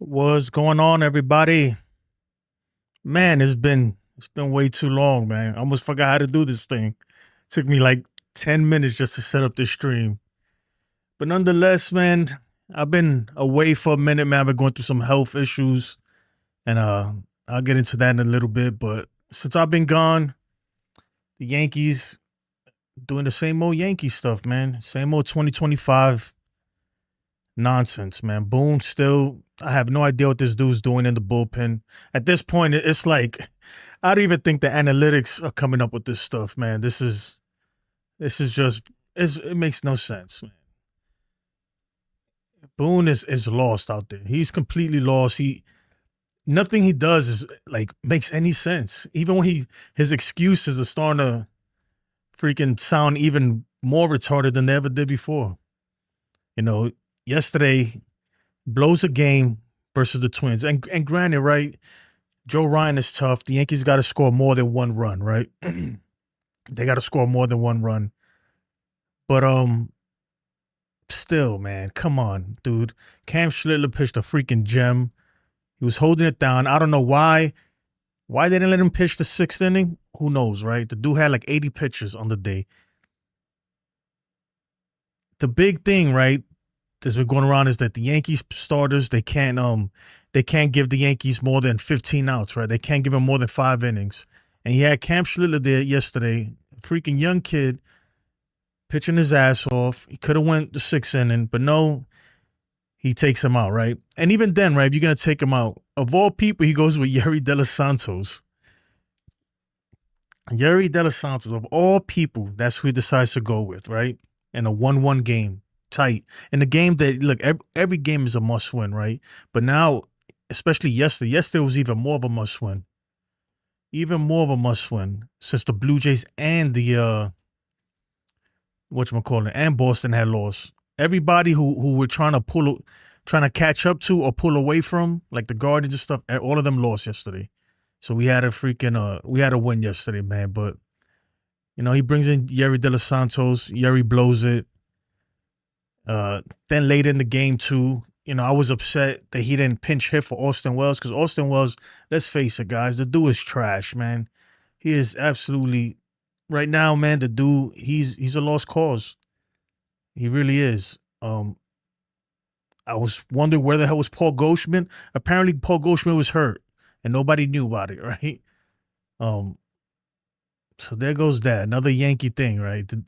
What's going on, everybody? Man, it's been way too long, man. I almost forgot how to do this thing. Took me like 10 minutes just to set up this stream. But nonetheless, man, I've been away for a minute, man. I've been going through some health issues, and I'll get into that in a little bit. But since I've been gone, the Yankees doing the same old Yankee stuff, man. Same old 2025 nonsense, man. Boone still, I have no idea what this dude's doing in the bullpen. At this point, it's like I don't even think the analytics are coming up with this stuff, man. This is just it makes no sense, man. Boone is lost out there. He's completely lost. Nothing he does is like makes any sense. Even when his excuses are starting to freaking sound even more retarded than they ever did before. You know, yesterday blows a game versus the Twins. And granted, right, Joe Ryan is tough. The Yankees got to score more than one run, right? They got to score more than one run. But still, man, come on, dude. Cam Schlittler pitched a freaking gem. He was holding it down. I don't know why. Why they didn't let him pitch the sixth inning? Who knows, right? The dude had like 80 pitches on the day. The big thing, right, that's been going around is that the Yankees starters, they can't give the Yankees more than 15 outs, right? They can't give him more than 5 innings. And he had Cam Schlittler there yesterday, freaking young kid, pitching his ass off. He could have went the sixth inning, but no, he takes him out, right? And even then, right, if you're gonna take him out, of all people, he goes with Yerry De Los Santos. Yerry De Los Santos, of all people, that's who he decides to go with, right? In a 1-1 game, tight. In a game that, look, every game is a must-win, right? But now, especially yesterday was even more of a must-win. Even more of a must-win since the Blue Jays and the whatchamacallit, and Boston had lost. Everybody who were trying to catch up to or pull away from, like the Guardians and stuff, all of them lost yesterday. So we had a win yesterday, man. But he brings in Yerry De Los Santos. Yerry blows it. Then late in the game too, I was upset that he didn't pinch hit for Austin Wells, because Austin Wells, let's face it, guys, the dude is trash, man. He is absolutely, right now, man, the dude, he's a lost cause. He really is. I was wondering where the hell was Paul Goldschmidt. Apparently, Paul Goldschmidt was hurt, and nobody knew about it, right? So there goes that. Another Yankee thing, right? The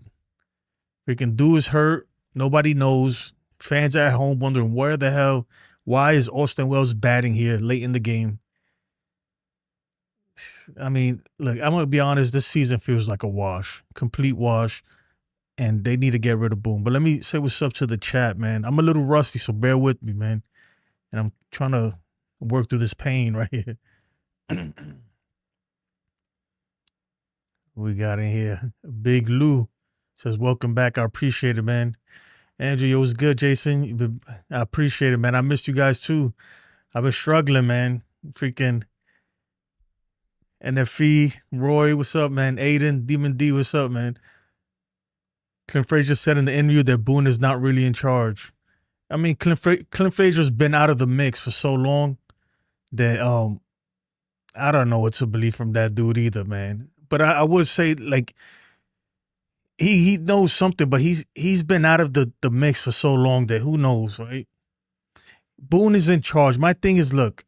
freaking dude is hurt. Nobody knows. Fans at home wondering why is Austin Wells batting here late in the game? I mean, look, I'm going to be honest. This season feels like a wash, complete wash, and they need to get rid of Boone. But let me say what's up to the chat, man. I'm a little rusty, so bear with me, man. And I'm trying to work through this pain right here. We got in here. Big Lou says, welcome back. I appreciate it, man. Andrew, it was good, Jason. I appreciate it, man. I missed you guys too. I've been struggling, man. Freaking NFE, Roy, what's up, man? Aiden, Demon D, what's up, man? Clint Frazier said in the interview that Boone is not really in charge. I mean, Clint Frazier's been out of the mix for so long that I don't know what to believe from that dude either, man. But I would say, like, he knows something, but he's been out of the mix for so long that who knows, right? Boone is in charge. My thing is, look,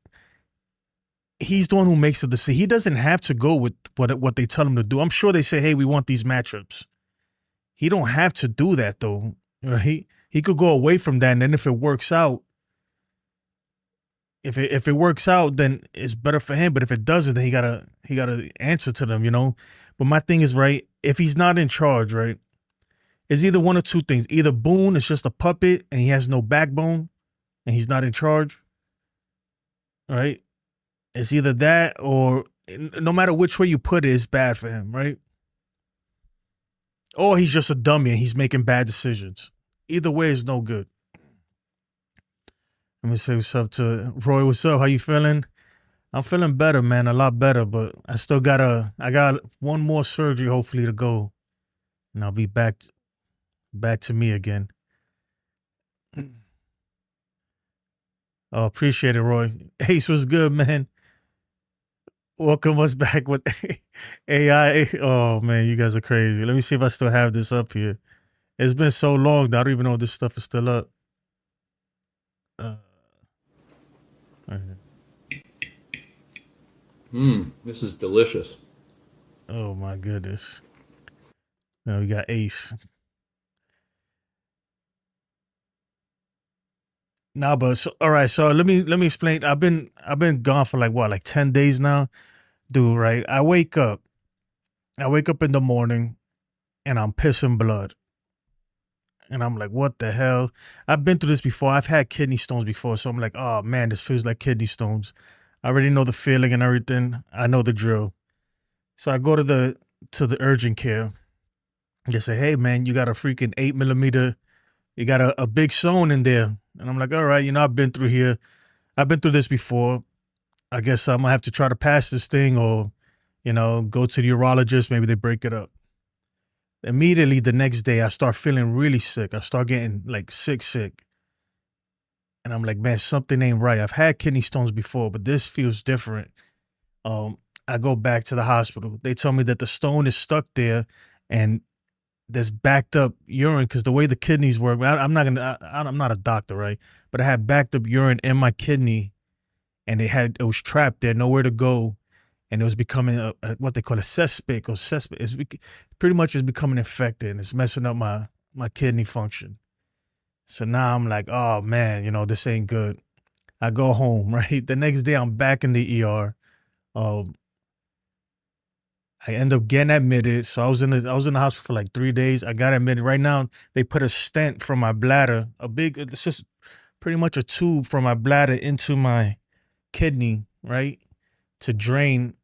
he's the one who makes the decision. He doesn't have to go with what they tell him to do. I'm sure they say, hey, we want these matchups. He don't have to do that, though. Right? He could go away from that, and then if it works out, if it works out, then it's better for him. But if it doesn't, then he gotta answer to them, But my thing is, right, if he's not in charge, right, it's either one of two things. Either Boone is just a puppet and he has no backbone and he's not in charge, right? It's either that, or no matter which way you put it, it's bad for him, right? Or he's just a dummy and he's making bad decisions. Either way is no good. Let me say what's up to Roy. What's up? How you feeling? I'm feeling better, man. A lot better, but I got one more surgery hopefully to go, and I'll be back to me again. Oh, appreciate it, Roy. Ace was good, man. Welcome us back with AI. Oh man, you guys are crazy. Let me see if I still have this up here. It's been so long that I don't even know if this stuff is still up. Uh, right here. This is delicious. Oh my goodness. Now we got Ace. Nah, but so, all right. So let me explain. I've been gone for like what, like 10 days now, dude. Right. I wake up in the morning and I'm pissing blood. And I'm like, what the hell? I've been through this before. I've had kidney stones before. So I'm like, oh man, this feels like kidney stones. I already know the feeling and everything. I know the drill. So I go to the urgent care. They say, hey man, you got a freaking 8 millimeter. You got a big stone in there. And I'm like, all right, I've been through here. I've been through this before. I guess I'm gonna have to try to pass this thing or, go to the urologist. Maybe they break it up. Immediately the next day, I start feeling really sick. I start getting like sick. And I'm like, man, something ain't right. I've had kidney stones before, but this feels different. Um, I go back to the hospital. They tell me that the stone is stuck there and there's backed up urine because the way the kidneys work, I'm not gonna, I'm not a doctor, right? But I had backed up urine in my kidney and it was trapped there, nowhere to go. And it was becoming what they call a cesspic or cesspic. Pretty much is becoming infected and it's messing up my kidney function. So now I'm like, oh man, this ain't good. I go home, right? The next day I'm back in the ER. Um, I end up getting admitted. So I was in the hospital for like 3 days. I got admitted. Right now, they put a stent from my bladder, it's just pretty much a tube from my bladder into my kidney, right? To drain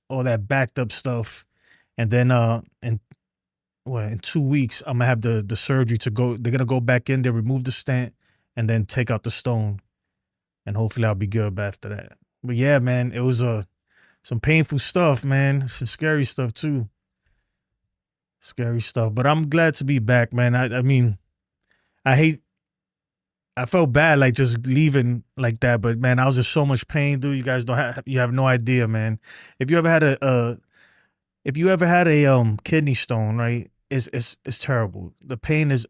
all that backed up stuff. And then in 2 weeks, I'm gonna have the surgery to go. They're gonna go back in there, remove the stent, and then take out the stone. And hopefully I'll be good after that. But yeah, man, it was some painful stuff, man. Some scary stuff too. Scary stuff. But I'm glad to be back, man. I mean, I hate I felt bad like just leaving like that, but man, I was in so much pain, dude. You have no idea, man. If you ever had a kidney stone, right? It's terrible. The pain is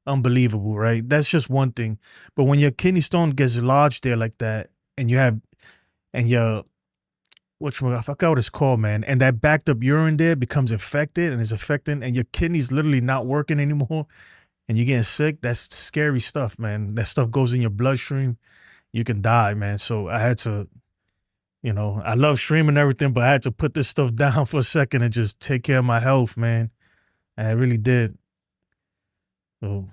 unbelievable, right? That's just one thing. But when your kidney stone gets lodged there like that, and you have and your I forgot what it's called, man. And that backed up urine there becomes infected and is affecting, and your kidney's literally not working anymore, and you're getting sick. That's scary stuff, man. That stuff goes in your bloodstream. You can die, man. So I had to, I love streaming and everything, but I had to put this stuff down for a second and just take care of my health, man. I really did. So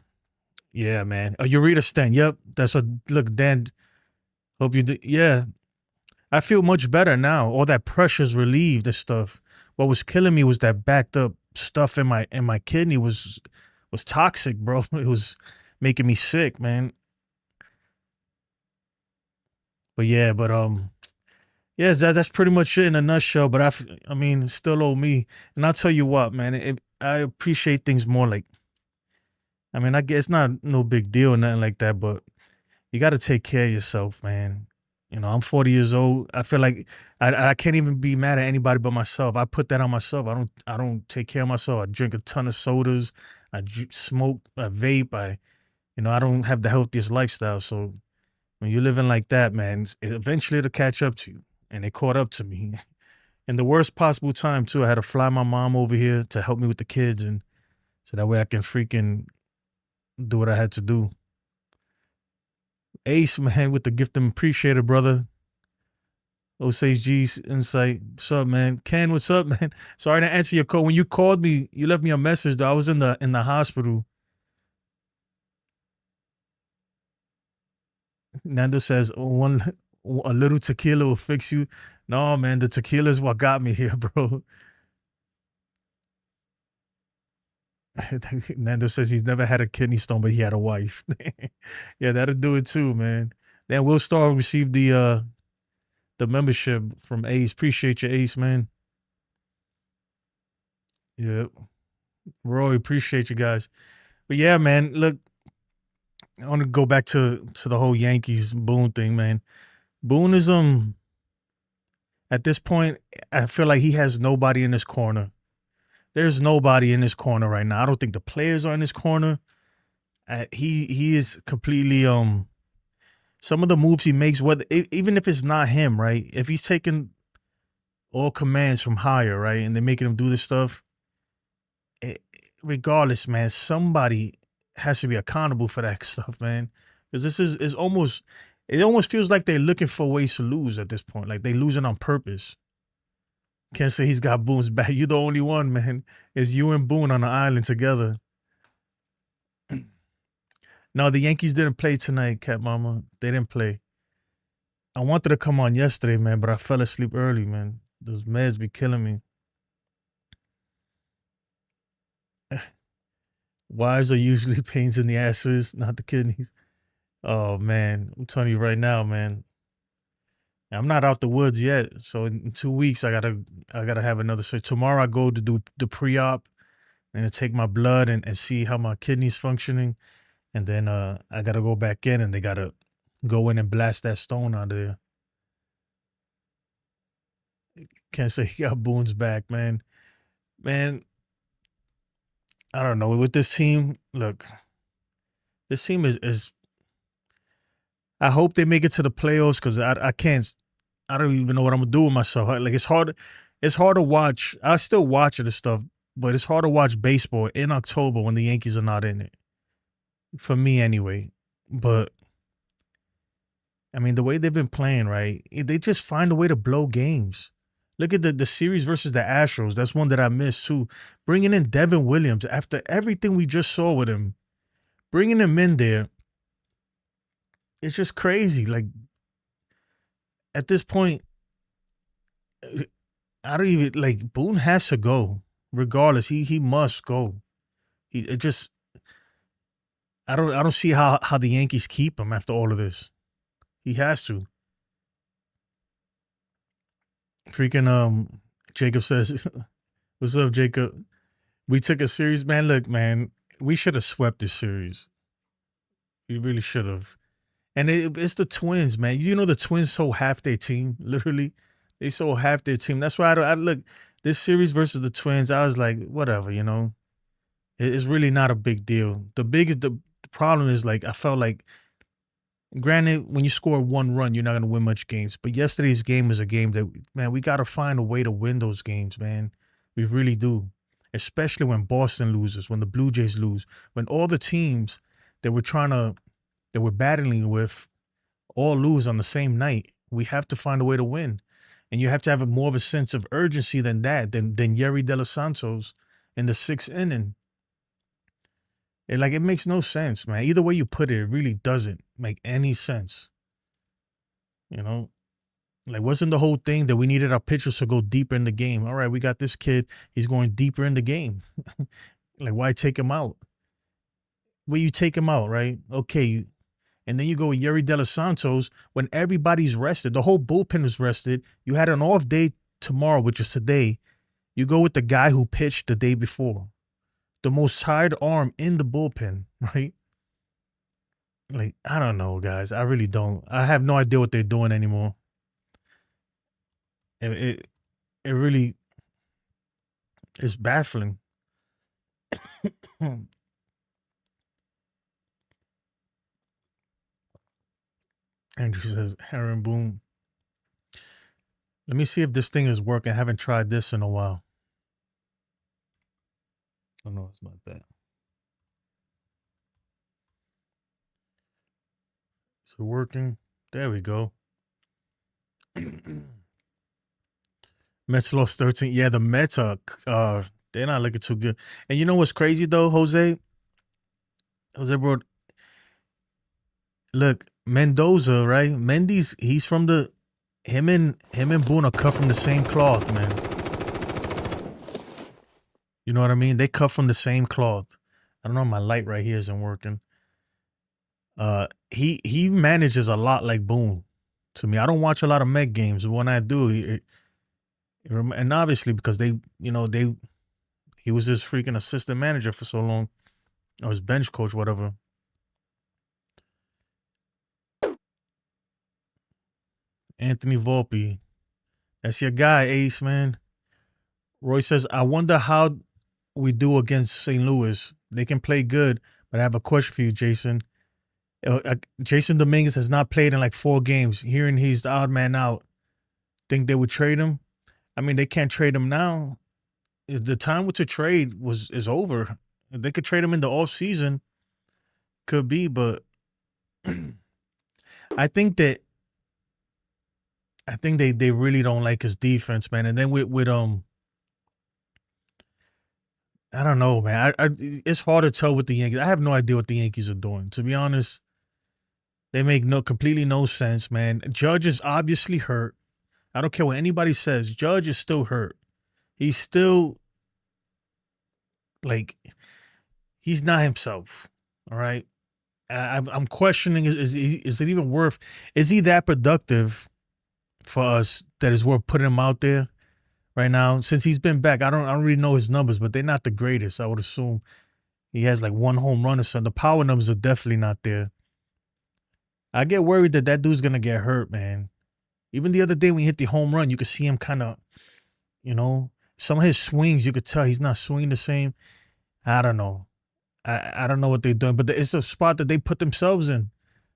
yeah, man. A urethra stent. Yep, that's what. Look, Dan. Hope you did. Yeah, I feel much better now. All that pressure's relieved and stuff. What was killing me was that backed up stuff in my kidney was toxic, bro. It was making me sick, man. But yeah, yeah, that's pretty much it in a nutshell. But I mean, it still owe me. And I'll tell you what, man. I appreciate things more. Like, I mean, I guess it's not no big deal or nothing like that. But you got to take care of yourself, man. I'm 40 years old. I feel like I can't even be mad at anybody but myself. I put that on myself. I don't take care of myself. I drink a ton of sodas. Smoke. I vape. I don't have the healthiest lifestyle. So when you're living like that, man, eventually it'll catch up to you. And it caught up to me in the worst possible time too. I had to fly my mom over here to help me with the kids, and so that way I can freaking do what I had to do. Ace, man, with the gift and appreciator, brother. Osage G's insight. What's up, man? Ken, what's up, man? Sorry to answer your call. When you called me, you left me a message though. I was in the hospital. Nando says a little tequila will fix you. No, man, the tequila is what got me here, bro. Nando says he's never had a kidney stone, but he had a wife. Yeah, that'll do it too, man. Then Will Star received the membership from Ace. Appreciate you, Ace, man. Yeah. Roy, appreciate you guys. But yeah, man, look, I want to go back to the whole Yankees Boone thing, man. Boone is at this point, I feel like he has nobody in his corner. There's nobody in his corner right now. I don't think the players are in his corner. He is completely some of the moves he makes, whether even if it's not him, right? If he's taking all commands from higher, right, and they're making him do this stuff, it, regardless, man, somebody has to be accountable for that stuff, man. Because this is almost, it almost feels like they're looking for ways to lose at this point. Like they losing on purpose. Can't say he's got Boone's back. You're the only one, man. It's you and Boone on the island together. No, the Yankees didn't play tonight, Cat Mama. They didn't play. I wanted to come on yesterday, man, but I fell asleep early, man. Those meds be killing me. Wives are usually pains in the asses, not the kidneys. Oh man, I'm telling you right now, man. I'm not out the woods yet, so in 2 weeks I gotta have another surgery. Tomorrow I go to do the pre-op and to take my blood and see how my kidneys functioning, and then I gotta go back in and they gotta go in and blast that stone out of there. Can't say he got Boone's back, man. Man, I don't know with this team. Look, this team is. I hope they make it to the playoffs because I can't. I don't even know what I'm gonna do with myself. Like it's hard. It's hard to watch. I still watch it and stuff, but it's hard to watch baseball in October when the Yankees are not in it. For me, anyway. But I mean, the way they've been playing, right? They just find a way to blow games. Look at the series versus the Astros. That's one that I missed too. Bringing in Devin Williams after everything we just saw with him, bringing him in there, it's just crazy. Like at this point, I don't even like Boone has to go. Regardless, he must go. He it just I don't see how the Yankees keep him after all of this. He has to. Freaking Jacob says, "What's up, Jacob? We took a series, man. Look, man, we should have swept this series. We really should have. And it's the Twins, man. You know the Twins sold half their team. Literally, they sold half their team. That's why I look this series versus the Twins. I was like, whatever, you know. It's really not a big deal. The problem is like I felt like, granted, when you score one run, you're not gonna win much games. But yesterday's game is a game that man, we gotta find a way to win those games, man. We really do. Especially when Boston loses, when the Blue Jays lose, when all the teams that we're trying to that we're battling with all lose on the same night. We have to find a way to win. And you have to have more of a sense of urgency than that, than Yerry De Los Santos in the sixth inning. It makes no sense, man. Either way you put it, it really doesn't make any sense. You know? Like, wasn't the whole thing that we needed our pitchers to go deeper in the game? All right, we got this kid. He's going deeper in the game. Like, why take him out? Well, you take him out, right? Okay. And then you go with Yerry De Los Santos when everybody's rested. The whole bullpen is rested. You had an off day tomorrow, which is today. You go with the guy who pitched the day before. The most tired arm in the bullpen, right? Like, I don't know, guys. I really don't. I have no idea what they're doing anymore. It really is baffling. Andrew says, Aaron Boone. Let me see if this thing is working. I haven't tried this in a while. Oh, no, it's not that. Is it working? There we go. Mets lost 13. Yeah, the Mets are they're not looking too good. And you know what's crazy though, Jose? Jose bro, look, Mendoza, right? Mendy's he's from the him and Boone are cut from the same cloth, man. You know what I mean? They cut from the same cloth. I don't know, my light right here isn't working. He manages a lot like Boone to me. I don't watch a lot of Met games, but when I do, and obviously because he was his freaking assistant manager for so long, or his bench coach, whatever. Anthony Volpe. That's your guy, Ace, man. Roy says, I wonder how we do against St. Louis. They can play good, but I have a question for you, Jason. Jason Dominguez has not played in like 4 games. Hearing he's the odd man out, think they would trade him? I mean, they can't trade him now. The time to trade is over. They could trade him in the off season. Could be, but I think they really don't like his defense, man. And then with I don't know, man. It's hard to tell with the Yankees. I have no idea what the Yankees are doing. To be honest, they make completely no sense, man. Judge is obviously hurt. I don't care what anybody says. Judge is still hurt. He's still like he's not himself. All right. I'm questioning is it even worth? Is he that productive for us that is worth putting him out there right now? Since he's been back, I don't really know his numbers, but they're not the greatest. I would assume he has like 1 home run or something. The power numbers are definitely not there. I get worried that dude's gonna get hurt, man. Even the other day when he hit the home run, you could see him kind of, some of his swings, you could tell he's not swinging the same. I don't know. I don't know what they're doing, but it's a spot that they put themselves in.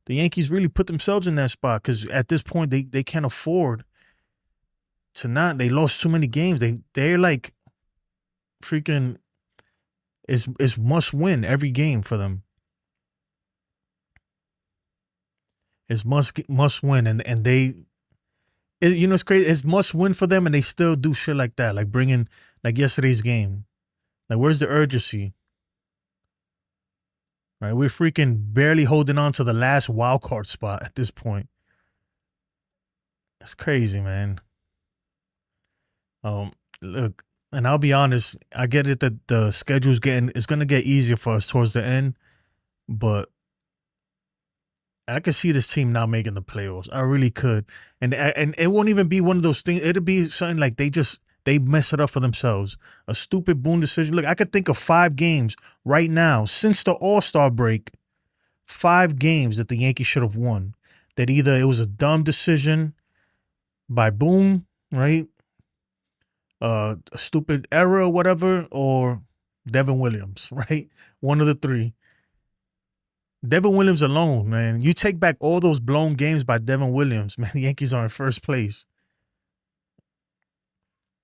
The Yankees really put themselves in that spot because at this point they can't afford to not. They lost too many games. They're like freaking. It's must win every game for them. It's must win, and they. It's crazy. It's must win for them, and they still do shit like that, like bringing like yesterday's game. Like, where's the urgency? Right, we're freaking barely holding on to the last wild card spot at this point. That's crazy, man. Look, and I'll be honest, I get it that the schedule's it's gonna get easier for us towards the end, but I could see this team not making the playoffs. I really could, and it won't even be one of those things. It'll be something like they mess it up for themselves. A stupid Boone decision. Look, I could think of 5 games right now since the All-Star break, 5 games that the Yankees should have won. That either it was a dumb decision by Boone, right? A stupid error or whatever, or Devin Williams, right? One of the 3. Devin Williams alone, man. You take back all those blown games by Devin Williams, man. The Yankees are in first place.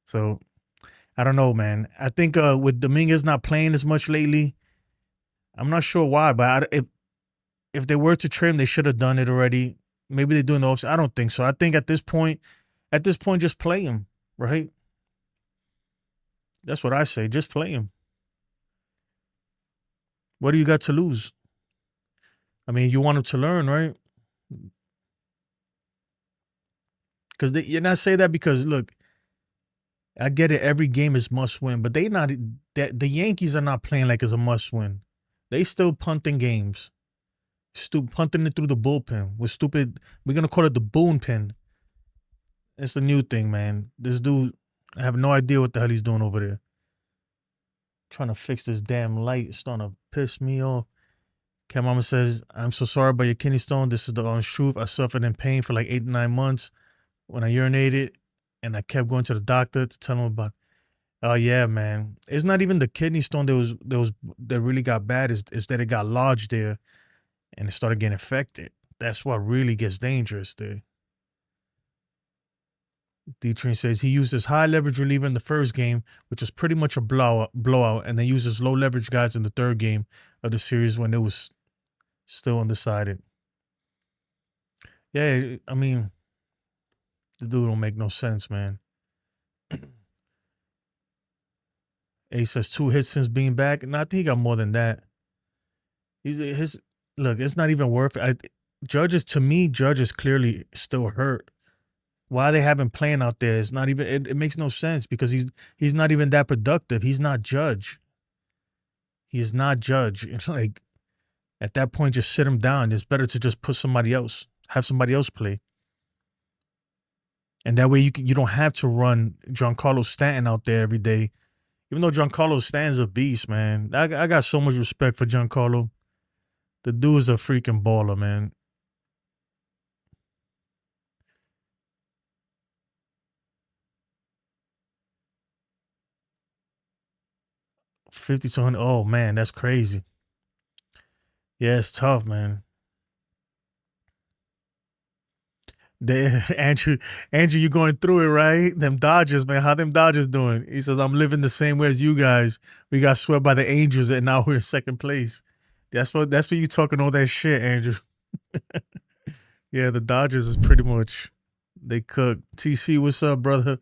So, I don't know, man. I think with Dominguez not playing as much lately, I'm not sure why, but if they were to trim, they should have done it already. Maybe they're doing the offseason. I don't think so. I think at this point, just play him, right? That's what I say. Just play him. What do you got to lose? I mean, you want him to learn, right? Because you're not saying that because, look, I get it. Every game is must win, but the Yankees are not playing like it's a must win. They still punting games. Punting it through the bullpen. We're stupid. We're going to call it the Boone pin. It's a new thing, man. This dude, I have no idea what the hell he's doing over there. Trying to fix this damn light. It's starting to piss me off. Cat Mama says, I'm so sorry about your kidney stone. This is the honest truth. I suffered in pain for like 8 to 9 months when I urinated, and I kept going to the doctor to tell him about it. Oh, yeah, man. It's not even the kidney stone that really got bad. It's that it got lodged there, and it started getting infected. That's what really gets dangerous there. D-Train says he used his high leverage reliever in the first game, which was pretty much a blowout, and then used his low leverage guys in the third game of the series when it was still undecided. Yeah, I mean, the dude don't make no sense, man. Ace has 2 hits since being back. No, I think he got more than that. Look, it's not even worth it. Judge is clearly still hurt. Why they have him playing out there is not even. It makes no sense because he's not even that productive. He's not Judge. He's not Judge. Like at that point, just sit him down. It's better to just put somebody else, have somebody else play, and that way you don't have to run Giancarlo Stanton out there every day. Even though Giancarlo Stanton's a beast, man. I got so much respect for Giancarlo. The dude's a freaking baller, man. 50 to 100. Oh man, that's crazy. Yeah, it's tough, man. Andrew, you going through it, right? Them Dodgers, man. How them Dodgers doing? He says, I'm living the same way as you guys. We got swept by the Angels and now we're in second place. That's what you talking all that shit, Andrew. Yeah, the Dodgers is pretty much they cook. TC, what's up, brother?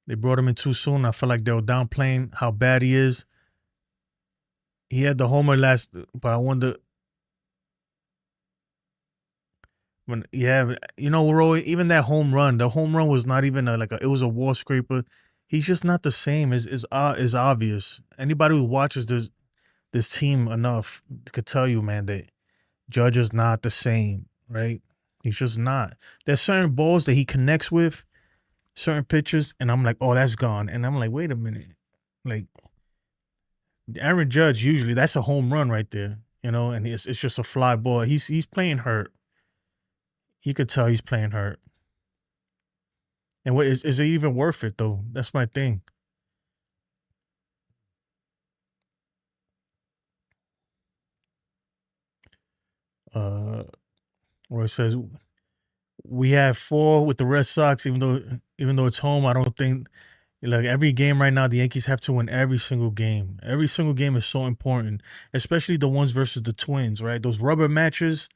They brought him in too soon. I feel like they were downplaying how bad he is. He had the homer last, but I wonder when. Yeah, you know, Roy. Even that home run, the home run was not even it was a wall scraper. He's just not the same. Is obvious. Anybody who watches this team enough could tell you, man, that Judge is not the same. Right? He's just not. There's certain balls that he connects with, certain pitches, and I'm like, oh, that's gone. And I'm like, wait a minute, like Aaron Judge usually that's a home run right there, you know, and it's just a fly ball. He's playing hurt. You could tell he's playing hurt. And what is it even worth it though? That's my thing. Uh Roy says we have 4 with the Red Sox, even though it's home. I don't think like every game right now, the Yankees have to win every single game. Every single game is so important, especially the ones versus the Twins, right? Those rubber matches.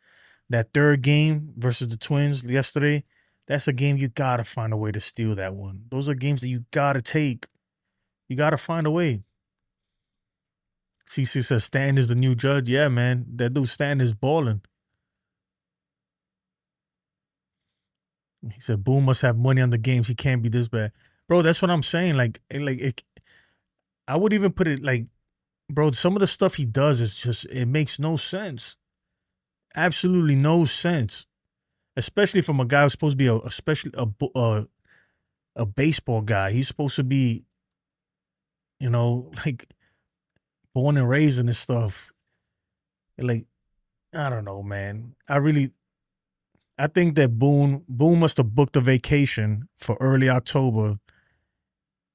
That third game versus the Twins yesterday, that's a game you gotta find a way to steal that one. Those are games that you gotta take. You gotta find a way. CC says Stan is the new Judge. Yeah, man. That dude Stan is balling. He said Boone must have money on the games. He can't be this bad. Bro, that's what I'm saying. I would even put it like, bro, some of the stuff he does is just it makes no sense. Absolutely no sense. Especially from a guy who's supposed to be a baseball guy. He's supposed to be, like born and raised in this stuff. Like, I don't know, man. I think that Boone must have booked a vacation for early October.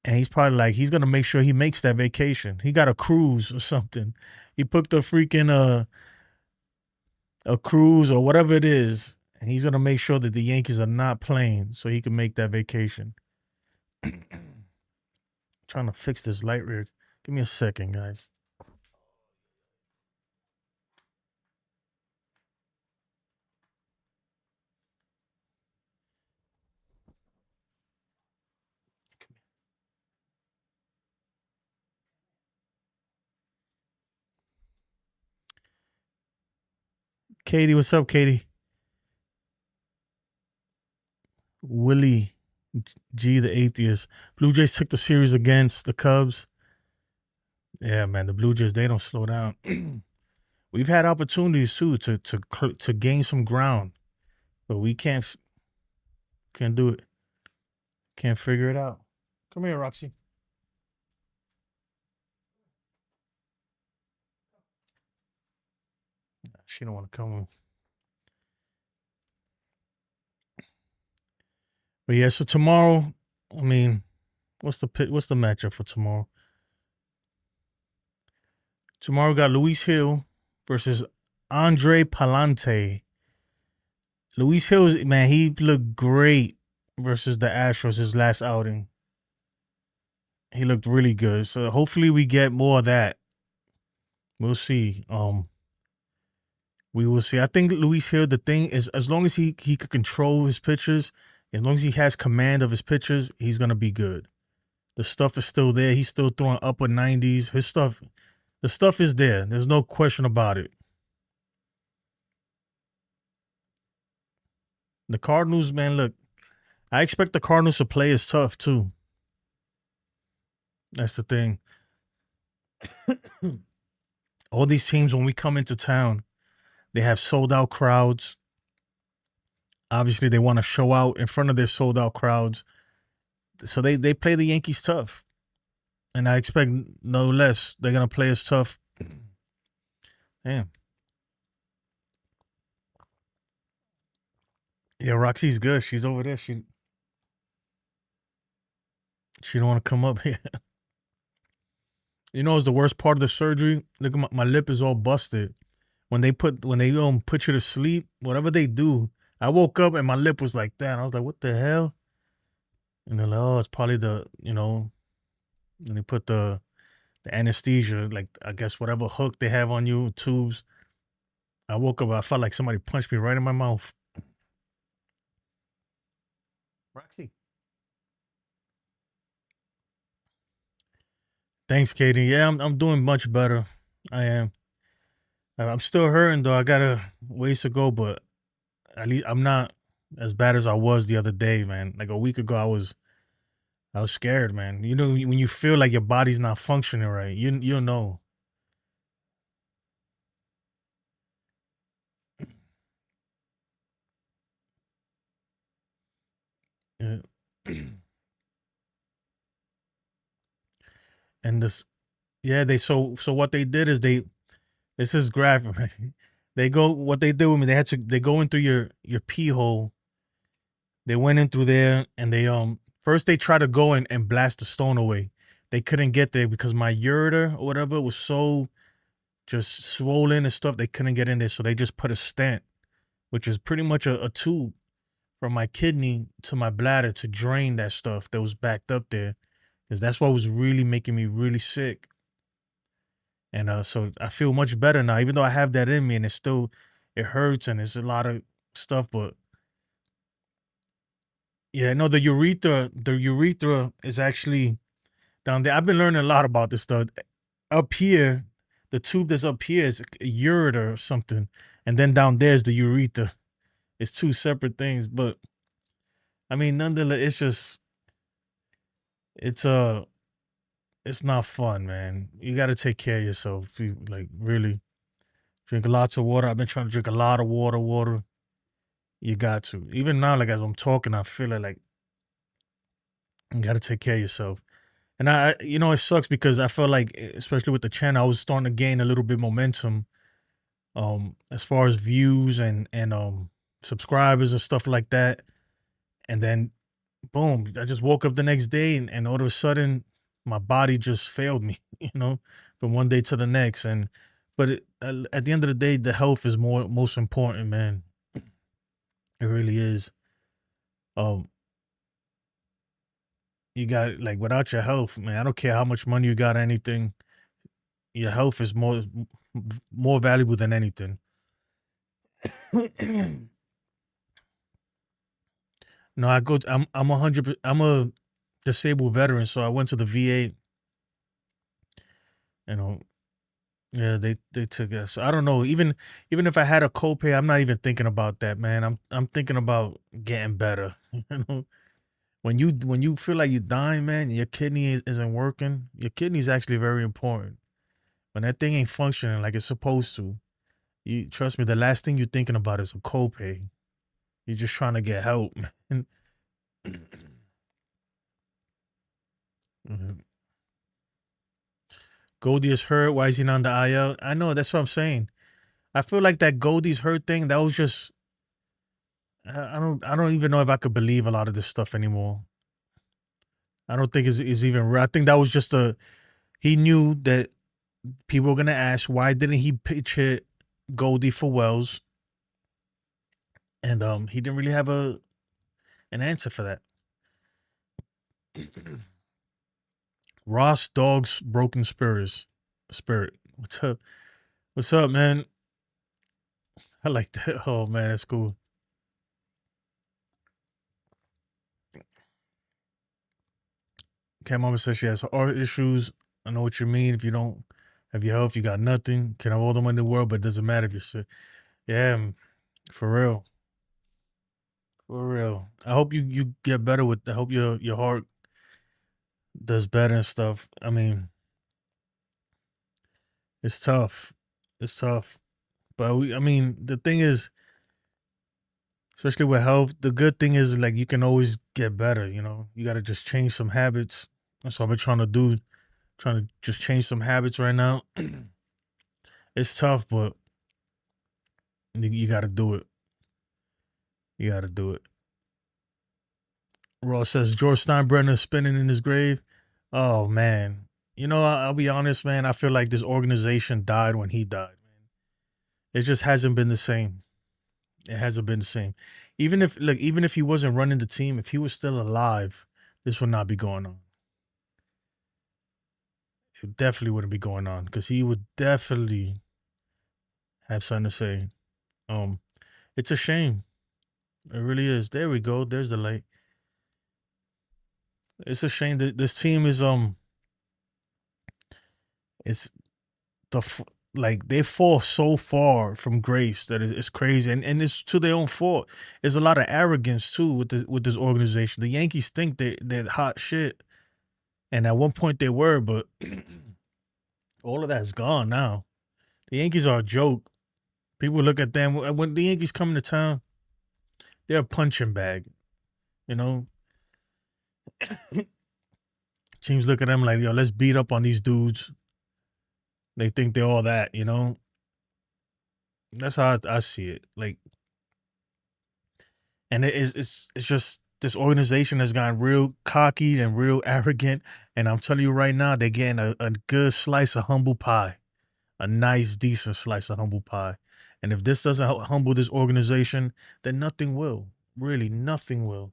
And he's probably like, he's gonna make sure he makes that vacation. He got a cruise or something. He booked a freaking a cruise or whatever it is. And he's gonna make sure that the Yankees are not playing so he can make that vacation. Trying to fix this light rig. Give me a second, guys. Katie, what's up, Katie? Willie G, the atheist. Blue Jays took the series against the Cubs. Yeah, man, the Blue Jays, they don't slow down. We've had opportunities too to gain some ground, but we can't do it. Can't figure it out. Come here, Roxy. She don't want to come. But yeah, so tomorrow, I mean, what's the matchup for tomorrow? Tomorrow we got Luis Hill versus Andre Palante. Luis Hill, man, he looked great versus the Astros his last outing. He looked really good. So hopefully we get more of that. We'll see. We will see. I think Luis Hill, the thing is, as long as he could control his pitches, as long as he has command of his pitches, he's gonna be good. The stuff is still there. He's still throwing upper 90s. The stuff is there. There's no question about it. The Cardinals, man, look, I expect the Cardinals to play as tough too. That's the thing. All these teams, when we come into town, they have sold out crowds. Obviously, they want to show out in front of their sold out crowds. So they play the Yankees tough. And I expect no less. They're gonna play us tough. Damn. Yeah, Roxy's good. She's over there. She don't want to come up here. You know, it's the worst part of the surgery. Look at my lip is all busted. When they put you to sleep, whatever they do, I woke up and my lip was like that. I was like, what the hell? And they're like, oh, it's probably and they put the anesthesia, like I guess whatever hook they have on you, tubes. I woke up, I felt like somebody punched me right in my mouth. Roxy. Thanks, Katie. Yeah, I'm doing much better. I am. I'm still hurting though. I got a ways to go, but at least I'm not as bad as I was the other day, man. Like a week ago, I was scared, man. You know, when you feel like your body's not functioning right, you'll know. Yeah. And this, yeah, so what they did is this is graphic. Right? They go what they did with me. They go in through your pee hole. They went in through there and they first they tried to go in and blast the stone away. They couldn't get there because my ureter or whatever was so just swollen and stuff. They couldn't get in there, so they just put a stent, which is pretty much a tube from my kidney to my bladder to drain that stuff that was backed up there, because that's what was really making me really sick. And so I feel much better now, even though I have that in me, and it hurts and it's a lot of stuff. But yeah, no, the urethra is actually down there. I've been learning a lot about this stuff. Up here, the tube that's up here is a ureter or something, and then down there is the urethra. It's two separate things, but I mean, nonetheless, it's uh it's not fun, man. You got to take care of yourself. Like really drink lots of water. I've been trying to drink a lot of water. You got to. Even now, like as I'm talking, I feel it like you got to take care of yourself. And it sucks because I felt like, especially with the channel, I was starting to gain a little bit momentum, as far as views and subscribers and stuff like that. And then boom, I just woke up the next day and all of a sudden my body just failed me, from one day to the next. At the end of the day, the health is most important, man. It really is. Um, you got like without your health, man. I don't care how much money you got, or anything. Your health is more valuable than anything. No, I'm 100. I'm a disabled veteran, so I went to the VA. You know, yeah, they took us. So I don't know. Even if I had a copay, I'm not even thinking about that, man. I'm thinking about getting better. You know, when you feel like you're dying, man, your kidney isn't working. Your kidney's actually very important. When that thing ain't functioning like it's supposed to, you trust me. The last thing you're thinking about is a copay. You're just trying to get help, man. Mhm. Goldie is hurt. Why is he not on the IL? I know. That's what I'm saying. I feel like that Goldie's hurt thing. That was just. I don't even know if I could believe a lot of this stuff anymore. I don't think is even real. I think that was just a. He knew that people were gonna ask why didn't he pitch hit Goldie for Wells, and he didn't really have an answer for that. Ross Dog's broken spirit. What's up? What's up, man? I like that. Oh man, that's cool. Cat Mama says she has heart issues. I know what you mean. If you don't have your health, you got nothing. Can have all the money in the world, but it doesn't matter if you're sick. Yeah, for real. For real. I hope you get better with. I hope your heart does better and stuff. I mean, it's tough. It's tough. But I mean, the thing is, especially with health, the good thing is like you can always get better. You got to just change some habits. That's what I've been trying to do. Trying to just change some habits right now. It's tough, but you got to do it. You got to do it. Ross says George Steinbrenner is spinning in his grave. Oh man, I'll be honest, man. I feel like this organization died when he died. Man, it just hasn't been the same. It hasn't been the same. Even if he wasn't running the team, if he was still alive, this would not be going on. It definitely wouldn't be going on because he would definitely have something to say. Um, it's a shame. It really is. There we go. There's the light. It's a shame that this team is it's the like they fall so far from grace that it's crazy, and it's to their own fault. There's a lot of arrogance too with this organization. The Yankees think they're hot shit, and at one point they were, but all of that's gone now. The Yankees are a joke. People look at them when the Yankees come into town. They're a punching bag. You know, teams look at them like, yo, let's beat up on these dudes. They think they're all that. That's how I see it. Like, and it's just this organization has gotten real cocky and real arrogant. And I'm telling you right now, they're getting a good slice of humble pie, a nice, decent slice of humble pie. And if this doesn't humble this organization, then nothing will. Really, nothing will.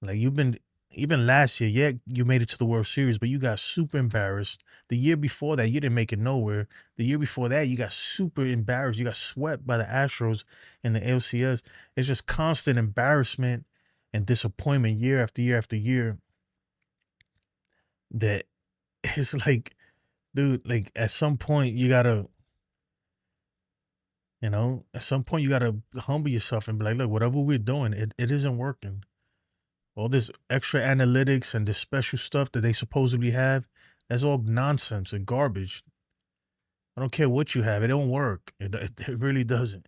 Like even last year, yeah, you made it to the World Series, but you got super embarrassed. The year before that, you didn't make it nowhere. The year before that, you got super embarrassed. You got swept by the Astros in the LCS. It's just constant embarrassment and disappointment year after year after year. That it's like, dude, like at some point at some point you gotta humble yourself and be like, look, whatever we're doing, it isn't working. All this extra analytics and this special stuff that they supposedly have, that's all nonsense and garbage. I don't care what you have, it don't work. It really doesn't.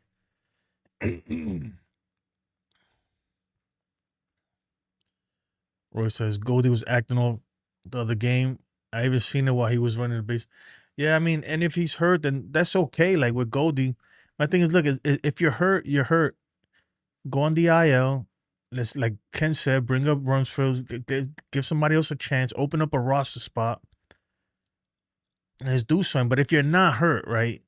Roy says Goldie was acting off the other game. I even seen it while he was running the base. Yeah, I mean, and if he's hurt, then that's okay. Like with Goldie, my thing is, look, if you're hurt, you're hurt. Go on the IL. Let's, like Ken said, bring up Rumsfeld, give somebody else a chance, open up a roster spot. Let's do something. But if you're not hurt, right?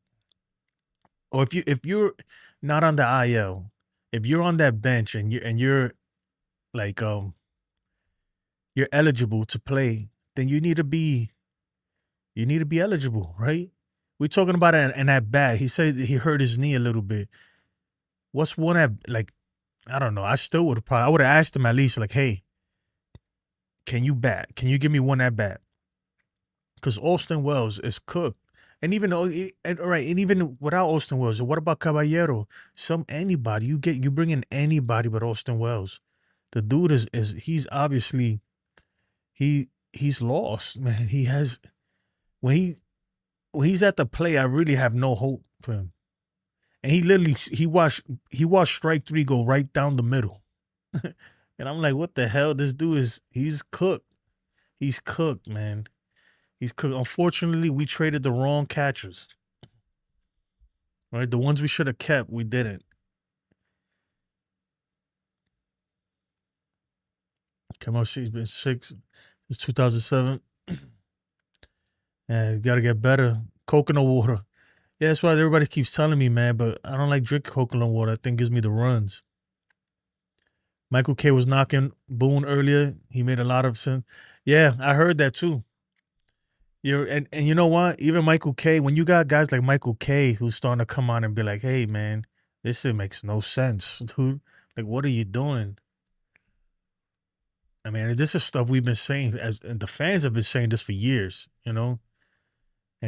Or if you're not on the IL, if you're on that bench and you're like you're eligible to play, then you need to be eligible, right? We're talking about an at bat. He said he hurt his knee a little bit. What's one at like? I don't know. I would have asked him at least like, hey, can you bat? Can you give me one at bat? Because Austin Wells is cooked. And even though, all right, and even without Austin Wells, what about Caballero? Anybody you bring in anybody but Austin Wells. The dude is he's obviously he's lost, man. He has when when he's at the play, I really have no hope for him. And he literally he watched strike three go right down the middle, and I'm like, what the hell? This dude he's cooked. He's cooked, man. He's cooked. Unfortunately, we traded the wrong catchers. Right, the ones we should have kept, we didn't. Come on, she's been six since 2007. And got to get better. Coconut water. Yeah, that's what everybody keeps telling me, man. But I don't like drinking coconut water. I think it gives me the runs. Michael K was knocking Boone earlier. He made a lot of sense. Yeah, I heard that too. And you know what? Even Michael K, when you got guys like Michael K who's starting to come on and be like, hey man, this shit makes no sense, dude. Like, what are you doing? I mean, this is stuff we've been saying and the fans have been saying this for years. And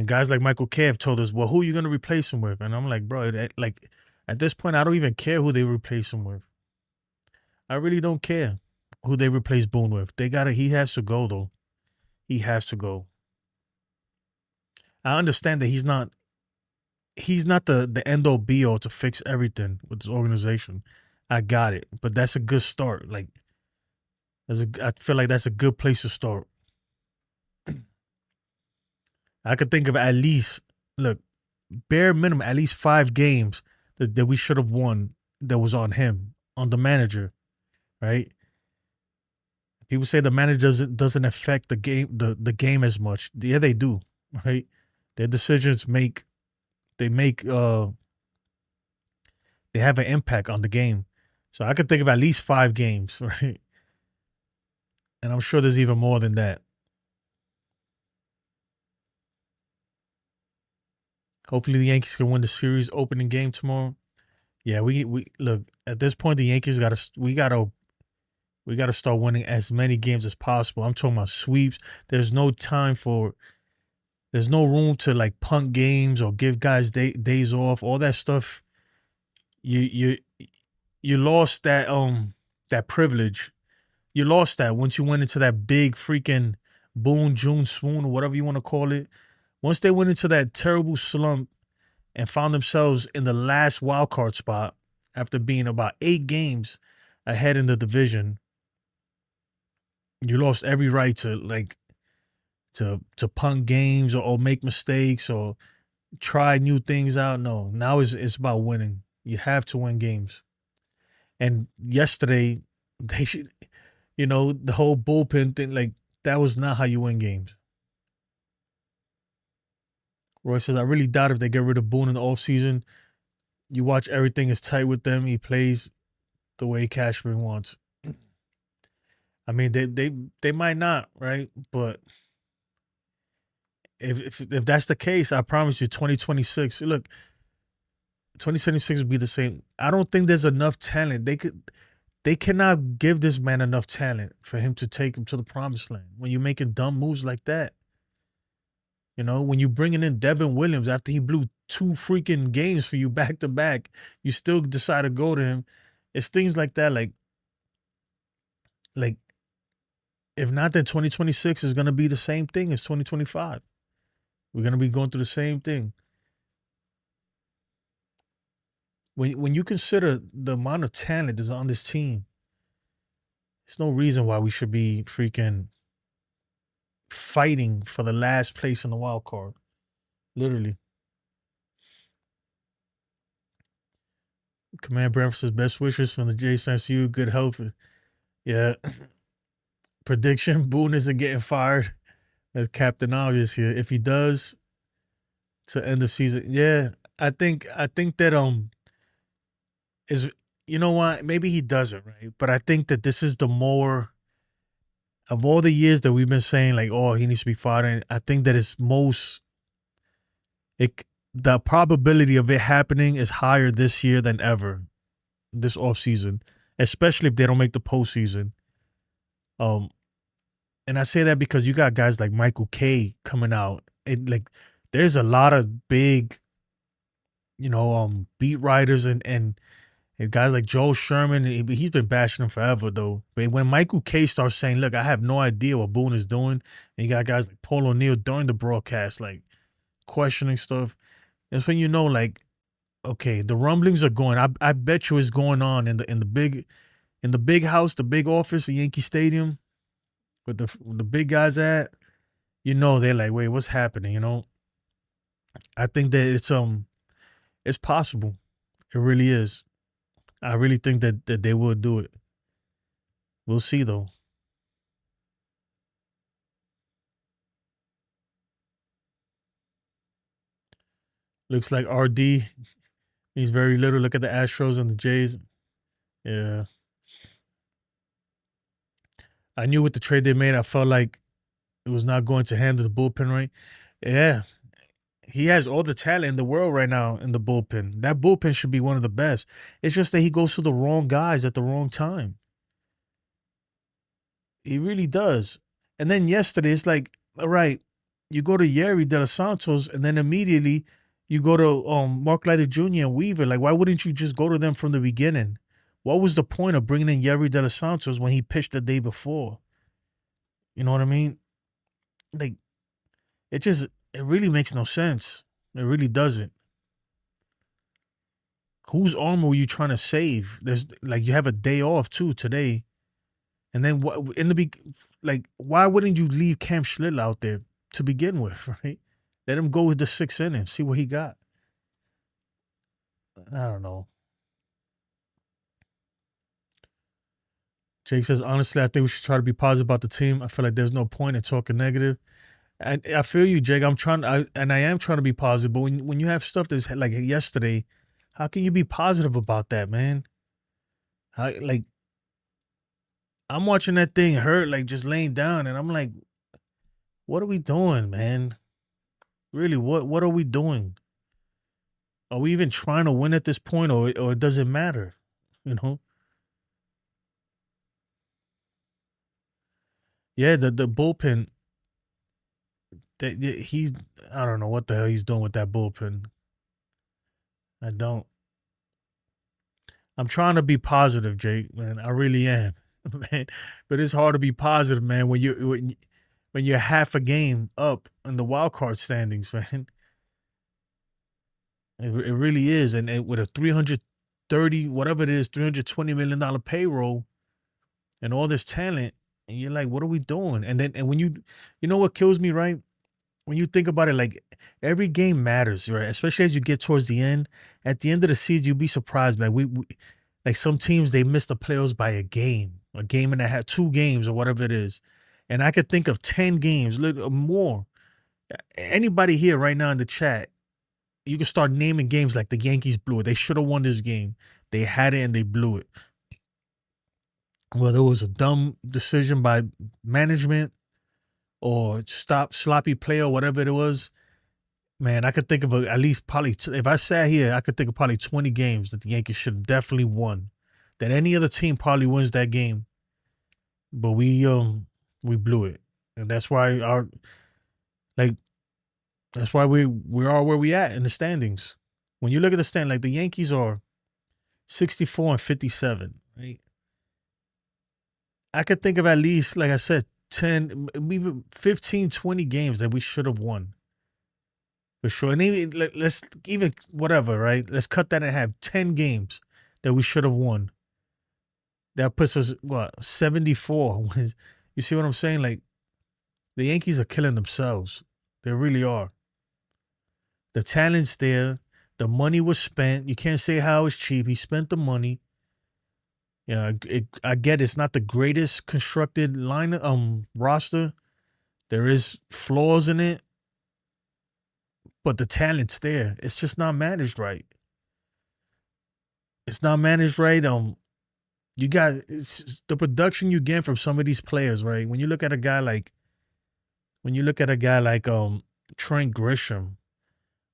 guys like Michael K have told us, well, who are you gonna replace him with? And I'm like, bro, like at this point, I don't even care who they replace him with. I really don't care who they replace Boone with. He has to go though. He has to go. I understand that he's not the end all be all to fix everything with this organization. I got it, but that's a good start. Like, I feel like that's a good place to start. I could think of at least, look, bare minimum, at least 5 games that we should have won that was on him, on the manager, right? People say the manager doesn't affect the game as much. Yeah, they do, right? Their decisions they have an impact on the game. So I could think of at least 5 games, right? And I'm sure there's even more than that. Hopefully the Yankees can win the series opening game tomorrow. Yeah, we look at this point. The Yankees we gotta start winning as many games as possible. I'm talking about sweeps. There's no time for there's no room to like punt games or give guys days off. All that stuff. You you you lost that privilege. You lost that once you went into that big freaking Boone June swoon or whatever you want to call it. Once they went into that terrible slump and found themselves in the last wild card spot after being about 8 games ahead in the division, you lost every right to like to punt games or make mistakes or try new things out. No, now it's about winning. You have to win games. And yesterday, they should, the whole bullpen thing, like that was not how you win games. Roy says, I really doubt if they get rid of Boone in the offseason. You watch everything is tight with them. He plays the way Cashman wants. I mean, they might not, right? But if that's the case, I promise you, 2026. Look, 2026 will be the same. I don't think there's enough talent. They cannot give this man enough talent for him to take him to the promised land. When you're making dumb moves like that, when you're bringing in Devin Williams after he blew 2 freaking games for you back to back, you still decide to go to him. It's things like that. Like if not, then 2026 is gonna be the same thing as 2025. We're gonna be going through the same thing. When you consider the amount of talent that's on this team, there's no reason why we should be freaking fighting for the last place in the wild card. Literally. Command Brand says best wishes from the Jays fans to you. Good health. Yeah. Prediction: Boone isn't getting fired. That's Captain Obvious here. If he does, to end the season, yeah, I think that is what, maybe he doesn't, right? But I think that this is the more of all the years that we've been saying like, oh, he needs to be fired. And I think that it's the probability of it happening is higher this year than ever this offseason, especially if they don't make the postseason. And I say that because you got guys like Michael Kay coming out. And like there's a lot of big, beat writers and guys like Joe Sherman. He's been bashing him forever though. But when Michael Kay starts saying, look, I have no idea what Boone is doing, and you got guys like Paul O'Neill during the broadcast, like questioning stuff, that's when like, okay, the rumblings are going. I bet you it's going on in the big house, the big office at Yankee Stadium, with the big guys at. They're like, wait, what's happening? I think that it's possible. It really is. I really think that they will do it. We'll see though. Looks like RD. He's very little. Look at the Astros and the Jays. Yeah. I knew with the trade they made, I felt like it was not going to handle the bullpen right. Yeah. He has all the talent in the world right now in the bullpen. That bullpen should be one of the best. It's just that he goes to the wrong guys at the wrong time. He really does. And then yesterday, it's like, all right, you go to Yerry De Los Santos, and then immediately you go to Mark Leiter Jr. and Weaver. Like, why wouldn't you just go to them from the beginning? What was the point of bringing in Yerry De Los Santos when he pitched the day before? You know what I mean? Like, it really makes no sense. It really doesn't. Whose arm were you trying to save? There's like you have a day off too today. And then what in the like why wouldn't you leave Cam Schlittler out there to begin with, right? Let him go with the 6th inning, see what he got. I don't know. Jake says, honestly, I think we should try to be positive about the team. I feel like there's no point in talking negative. And I feel you, Jake. I am trying to be positive. But when you have stuff that's like yesterday, how can you be positive about that, man? Like I'm watching that thing hurt, like just laying down, and I'm like, what are we doing, man? Really, what are we doing? Are we even trying to win at this point, or it doesn't matter? You know? Yeah, the bullpen. He's I don't know what the hell he's doing with that bullpen. I don't. I'm trying to be positive, Jake. Man, I really am, man. But it's hard to be positive, man, when you're half a game up in the wild card standings, man. It really is, and with a 330 whatever it is, $320 million payroll and all this talent, and you're like, what are we doing? And when you know what kills me, right? When you think about it, like every game matters, right? Especially as you get towards the end. At the end of the season, you'll be surprised, man. We like some teams they miss the playoffs by a game and a half, 2 games or whatever it is. And I could think of 10 games, little more. Anybody here right now in the chat, you can start naming games like the Yankees blew it. They should have won this game. They had it and they blew it. Whether it was a dumb decision by management or sloppy play or whatever it was, man, I could think of at least probably if I sat here, I could think of probably 20 games that the Yankees should have definitely won. That any other team probably wins that game, but we blew it, and that's why like that's why we are where we at in the standings. When you look at the stand, like the Yankees are 64 and 57, right? I could think of at least, like I said, 10, even 15, 20 games that we should have won. For sure. And even let's even whatever, right? Let's cut that in half. 10 games that we should have won. That puts us what 74. You see what I'm saying? Like the Yankees are killing themselves. They really are. The talent's there. The money was spent. You can't say how it's cheap. He spent the money. Yeah, I get it's not the greatest constructed roster. There is flaws in it, but the talent's there. It's just not managed right. It's not managed right. You got the production you get from some of these players, right? When you look at a guy like Trent Grisham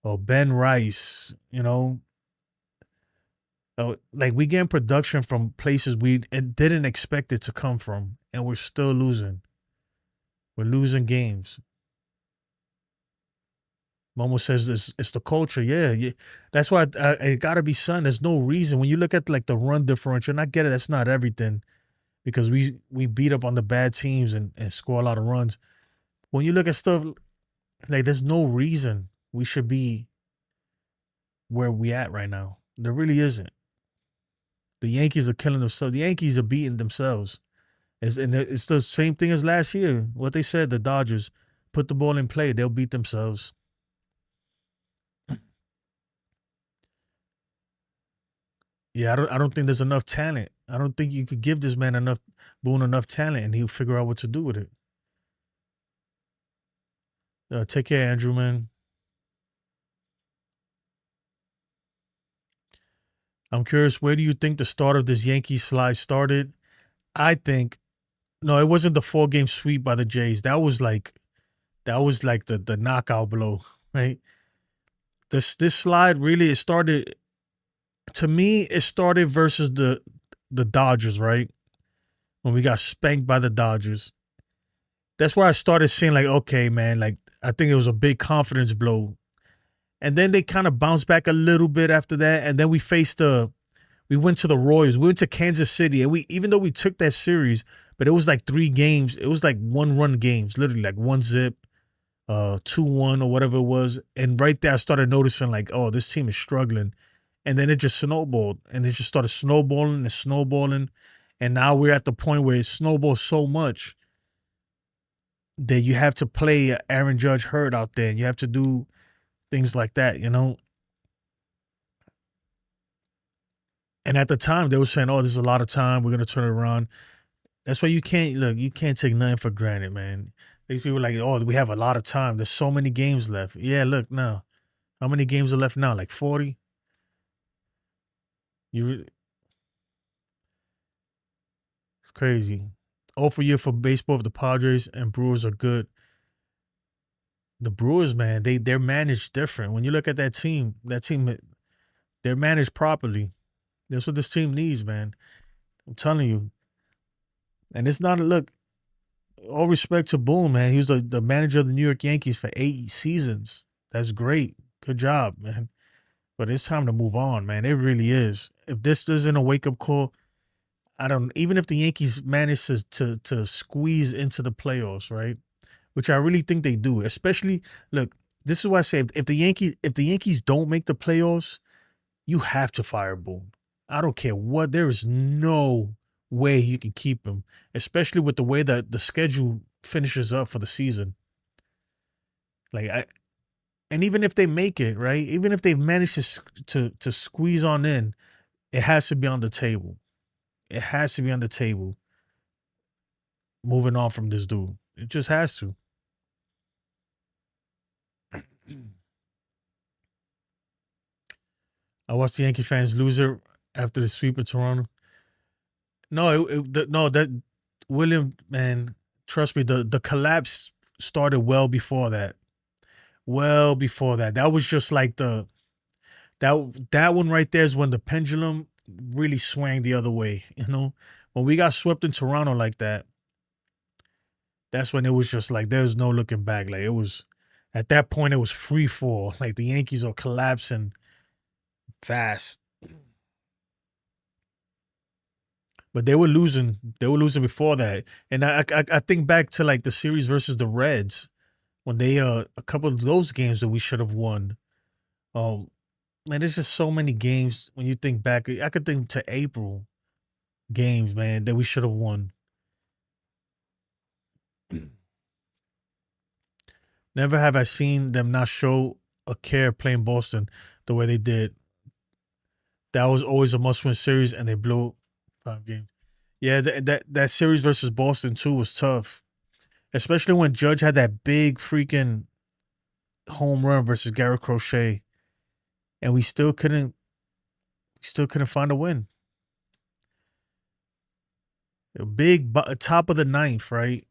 or Ben Rice, like we getting production from places we didn't expect it to come from, and we're still losing. We're losing games. Momo says it's the culture. Yeah, yeah. That's why it got to be son. There's no reason when you look at like the run differential. And I get it. That's not everything because we beat up on the bad teams and score a lot of runs. When you look at stuff like there's no reason we should be where we at right now. There really isn't. The Yankees are killing themselves. The Yankees are beating themselves. It's the same thing as last year. What they said, the Dodgers put the ball in play, they'll beat themselves. Yeah, I don't think there's enough talent. I don't think you could give this man Boone enough talent, and he'll figure out what to do with it. Take care, Andrew, man. I'm curious, where do you think the start of this Yankee slide started? I think no, it wasn't the 4-game sweep by the Jays. That was like the knockout blow, right? This slide really it started to me. It started versus the Dodgers, right? When we got spanked by the Dodgers. That's where I started seeing like, okay, man, like I think it was a big confidence blow. And then they kind of bounced back a little bit after that. And then we went to the Royals. We went to Kansas City. And even though we took that series, but it was like 3 games. It was like 1-run games, literally like 1-zip, 2-1 or whatever it was. And right there, I started noticing like, oh, this team is struggling. And then it just snowballed. And it just started snowballing and snowballing. And now we're at the point where it snowballs so much that you have to play Aaron Judge hurt out there. And you have to do things like that, And at the time, they were saying, oh, this is a lot of time. We're going to turn it around. That's why you can't look. You can't take nothing for granted, man. These people like, oh, we have a lot of time. There's so many games left. Yeah, look now. How many games are left now? Like 40. You, it's crazy. All for year for baseball. If the Padres and Brewers are good, the Brewers, man, they're managed different. When you look at that team, they're managed properly. That's what this team needs, man. I'm telling you. And it's not a look. All respect to Boone, man. He was the manager of the New York Yankees for 8 seasons. That's great. Good job, man. But it's time to move on, man. It really is. If this isn't a wake up call, I don't. Even if the Yankees manage to squeeze into the playoffs, right? Which I really think they do. Especially, look, this is why I say if the Yankees don't make the playoffs, you have to fire Boone. I don't care what. There is no way you can keep him, especially with the way that the schedule finishes up for the season. Like I, and even if they make it, right? Even if they've managed to squeeze on in, it has to be on the table. It has to be on the table. Moving on from this dude, it just has to. I watched the Yankee fans lose it after the sweep of Toronto. No, no, that William, man, trust me, the collapse started well before that. Well before that. That was just like that one right there is when the pendulum really swang the other way, you know? When we got swept in Toronto like that, that's when it was just like there's no looking back. Like it was at that point it was free fall. Like the Yankees are collapsing fast. But they were losing. They were losing before that. And I think back to like the series versus the Reds when they a couple of those games that we should have won. Um Man, there's just so many games when you think back. I could think to April games, man, that we should have won. Never have I seen them not show a care playing Boston the way they did. That was always a must-win series, and they blew 5 games. Yeah, that series versus Boston too was tough, especially when Judge had that big freaking home run versus Garrett Crochet, and we still couldn't find a win. A big top of the ninth, right?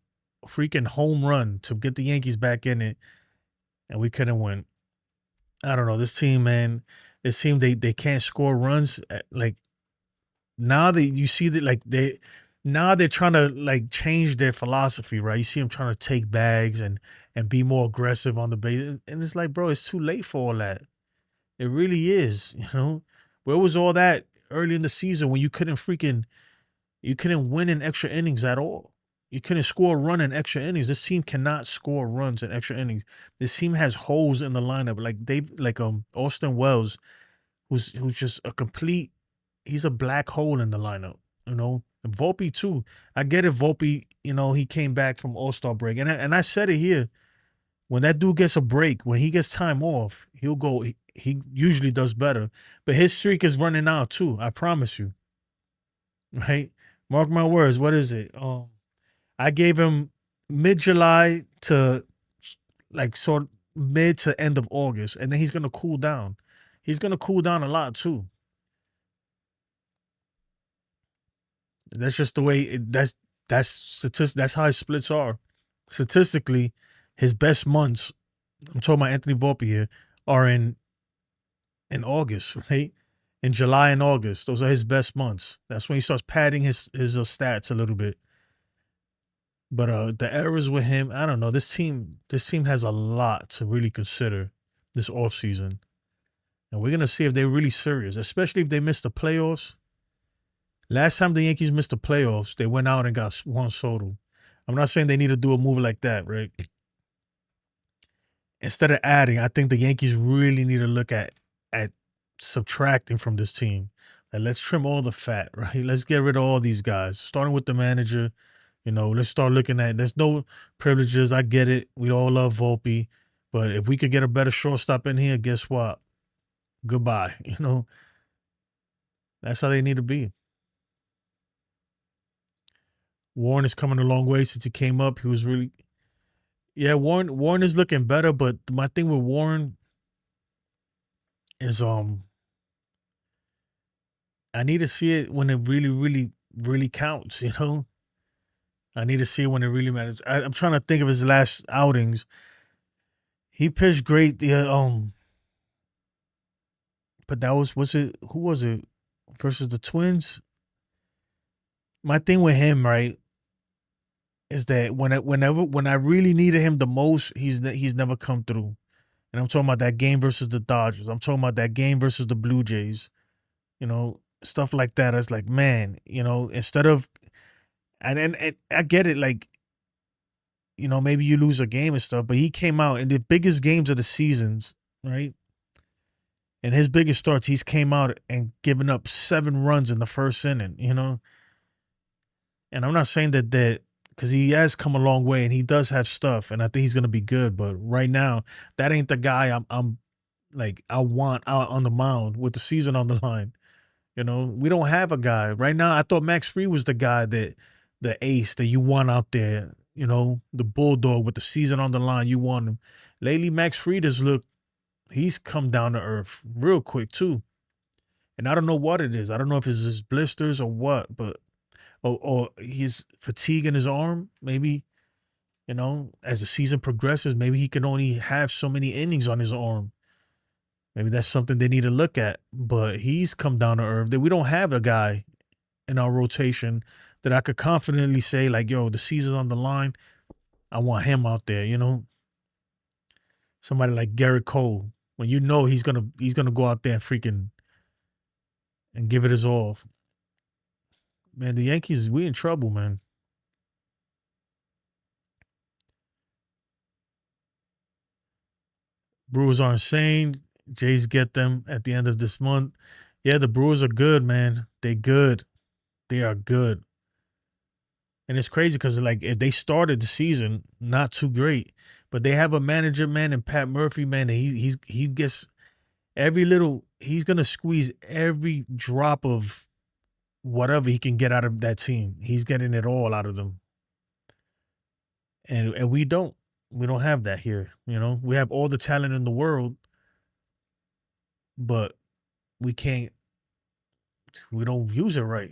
Freaking home run to get the Yankees back in it, and we couldn't win. I don't know this team, man. This team they can't score runs. Like now they you see that like they're trying to like change their philosophy, right? You see them trying to take bags and be more aggressive on the base, and it's like, bro, it's too late for all that. It really is, you know. Where was all that early in the season when you couldn't win in extra innings at all? You couldn't score a run in extra innings. This team cannot score runs in extra innings. This team has holes in the lineup. Like Austin Wells, who's just a complete he's a black hole in the lineup, you know. And Volpe too. I get it, Volpe, he came back from All-Star break. And I said it here. When that dude gets a break, when he gets time off, he'll go he usually does better. But his streak is running out too. I promise you. Right? Mark my words. What is it? I gave him mid July to like sort of mid to end of August, and then he's gonna cool down. He's gonna cool down a lot too. That's just the way. That's how his splits are. Statistically, his best months. I'm talking about Anthony Volpe here. Are in August, right? In July and August, those are his best months. That's when he starts padding his stats a little bit. But the errors with him, I don't know. This team has a lot to really consider this offseason. And we're gonna see if they're really serious, especially if they miss the playoffs. Last time the Yankees missed the playoffs, they went out and got Juan Soto. I'm not saying they need to do a move like that, right? Instead of adding, I think the Yankees really need to look at subtracting from this team. And let's trim all the fat, right? Let's get rid of all these guys, starting with the manager. Let's start looking at. There's no privileges. I get it. We all love Volpe, but if we could get a better shortstop in here, guess what? Goodbye. That's how they need to be. Warren is coming a long way since he came up. He was really, yeah. Warren is looking better, but my thing with Warren is I need to see it when it really, really, really counts. You know, I need to see it when it really matters. I'm trying to think of his last outings. He pitched great. But that was it? Who was it versus the Twins? My thing with him, right, is that when I really needed him the most, he's never come through. And I'm talking about that game versus the Dodgers. I'm talking about that game versus the Blue Jays. Stuff like that. It's like, man, instead of and I get it, like, maybe you lose a game and stuff, but he came out in the biggest games of the seasons, right? And his biggest starts, he's came out and given up 7 runs in the first inning. And I'm not saying that because he has come a long way and he does have stuff, and I think he's gonna be good. But right now, that ain't the guy I'm like I want out on the mound with the season on the line. We don't have a guy right now. I thought Max Fried was the guy that the ace that you want out there. The bulldog with the season on the line. You want him. Lately, Max Fried has looked. He's come down to earth real quick too. And I don't know what it is. I don't know if it's his blisters or what, but or he's fatigue in his arm. Maybe as the season progresses, maybe he can only have so many innings on his arm. Maybe that's something they need to look at. But he's come down to earth. That we don't have a guy in our rotation that I could confidently say, like, yo, the season's on the line. I want him out there. Somebody like Garrett Cole, when he's gonna go out there and freaking and give it his all. Man, the Yankees, we in trouble, man. Brewers are insane. Jays get them at the end of this month. Yeah, the Brewers are good, man. They good. They are good. And it's crazy because like if they started the season not too great, but they have a manager, man, and Pat Murphy, man. And he gets every little. He's gonna squeeze every drop of whatever he can get out of that team. He's getting it all out of them, and we don't have that here. We have all the talent in the world, but we can't. We don't use it right.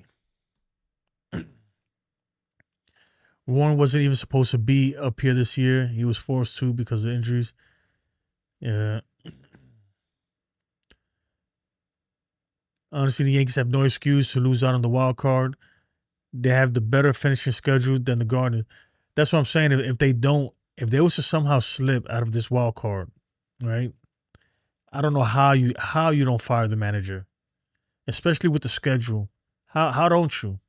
Warren wasn't even supposed to be up here this year. He was forced to because of injuries. Yeah. Honestly, the Yankees have no excuse to lose out on the wild card. They have the better finishing schedule than the Guardians. That's what I'm saying. If they was to somehow slip out of this wild card, right? I don't know how you don't fire the manager, especially with the schedule. How don't you?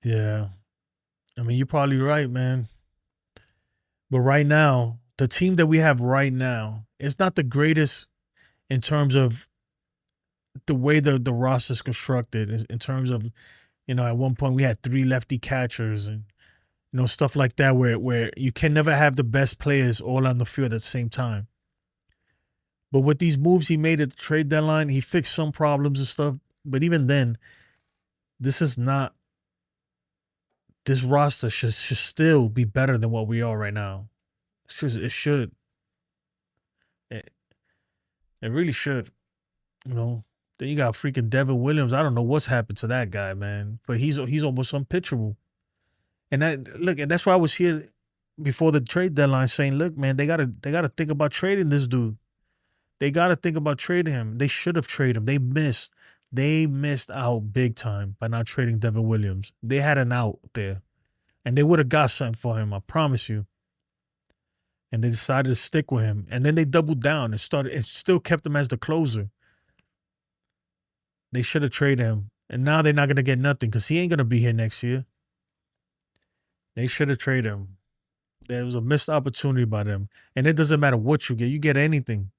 Yeah. I mean, you're probably right, man. But right now, the team that we have right now is not the greatest in terms of the way the roster is constructed. In terms of, at one point we had 3 lefty catchers and stuff like that, where you can never have the best players all on the field at the same time. But with these moves he made at the trade deadline, he fixed some problems and stuff. But even then, this is not. This roster should still be better than what we are right now. It should. It, it really should. You know. Then you got freaking Devin Williams. I don't know what's happened to that guy, man. But he's almost unpitchable. And that's why I was here before the trade deadline saying, look, man, they gotta think about trading this dude. They gotta think about trading him. They should have traded him. They missed out big time by not trading Devin Williams. They had an out there. And they would have got something for him, I promise you. And they decided to stick with him. And then they doubled down and still kept him as the closer. They should have traded him. And now they're not gonna get nothing because he ain't gonna be here next year. They should have traded him. There was a missed opportunity by them. And it doesn't matter what you get anything.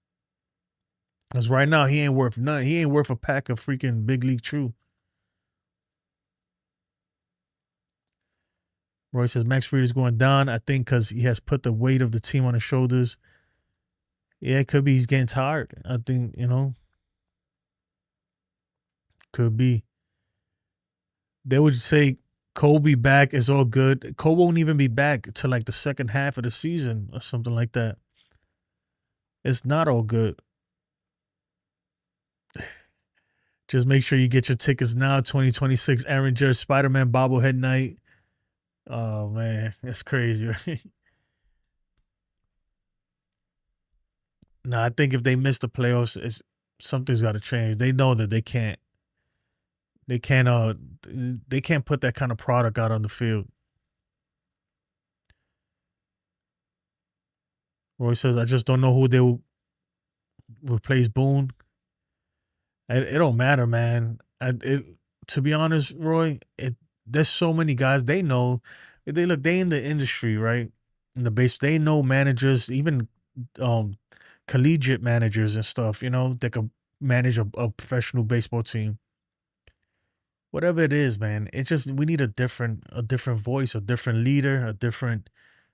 Because right now he ain't worth nothing. He ain't worth a pack of freaking Big League Chew. Roy says Max Fried is going down, I think, because he has put the weight of the team on his shoulders. Yeah, it could be he's getting tired. I think, could be. They would say Kobe back is all good. Cole won't even be back till like the second half of the season or something like that. It's not all good. Just make sure you get your tickets now. 2026 Aaron Judge Spider-Man bobblehead night. Oh man, that's crazy, right? No, I think if they miss the playoffs, something's got to change. They know that they can't they can't put that kind of product out on the field. Roy says, I just don't know who they will replace Boone. It don't matter, man. To be honest, Roy, there's so many guys they know. They in the industry, right? In the base, they know managers, even um collegiate managers and stuff. That could manage a professional baseball team. Whatever it is, man. It's just we need a different voice, a different leader, a different